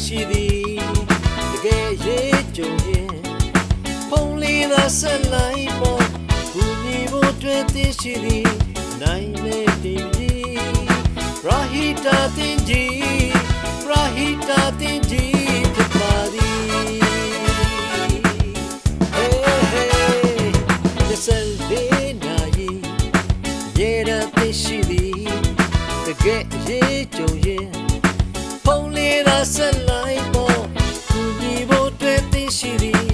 ရှိသည်တကယ်ရေးကြုံရင်ဖုန်းလေးသာဆက်လိုက်ပေါ်ဘူးညီဖို့တွေ့သိရှိသည်နိုင်မဲ့တင်ကြီးရာဟီတာတင်ကြီးရာဟီတာတင်ကြီးဖြစ်ပါသည်ရှိသည်တကယ်ရေးကြုံရင်ဖုန်းလေးသာဆက်လိုက်ပေါ်သူညီဖို့တွေ့သိရှိသည်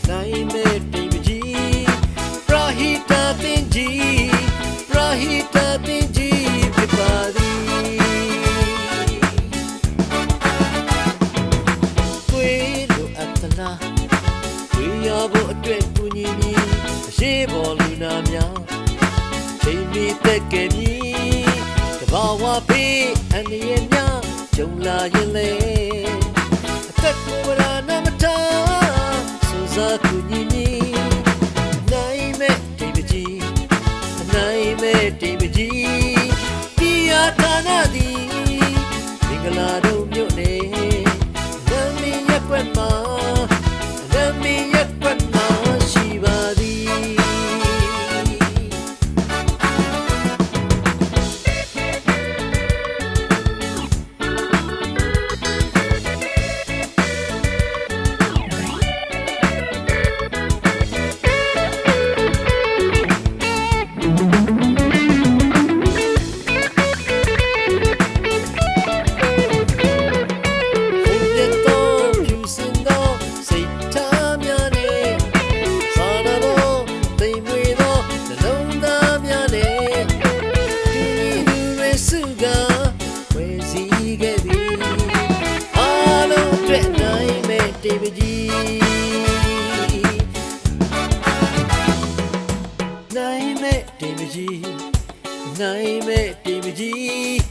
နိုင်မဲ့တိမ်မကြီးပရာဟိတာတင်ကြီးပရာဟိတာတင်ကြီးဖြစ်ပါသည်တွေ့လို့အတနာတွေ့ရဖို့အတွက်သူညီမီအရှိပေါ်လူနာများချိန်မီတက်ကဲမြည်တဘာဝဖေးအန်ရများကြုံလာရင်လေအသက်ကိုယ်ရာနာမတာစူဇာကူညီညီနိုင်မဲ့တိမ်မကြီးနိုင်မဲ့တိမ်မကြီးဒီယာတာနာသည်မင်္ဂလာတို့မြို့နေနမီရက်ွက်မှာနမီရက်ွက်မှာရှိပါသည်တိမ်မကြီးနိုင်မဲ့တိမ်မကြီးနိုင်မဲ့တိမ်မကြီး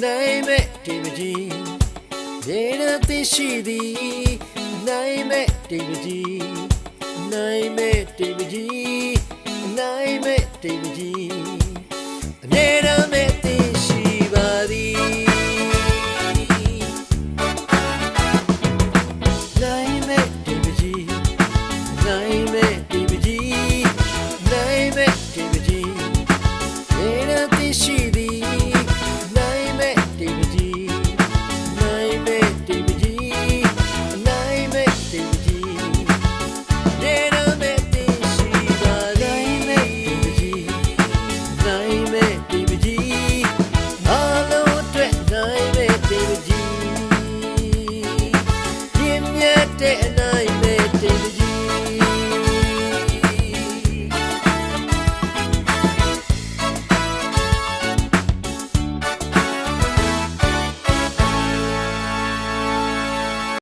နိုင်မဲ့တိမ်မကြီးရေနသိရှိသည်နိုင်မဲ့တိမ်မကြီးနိုင်မဲ့တိမ်မကြီးနိုင်မဲ့တိမ်မကြီး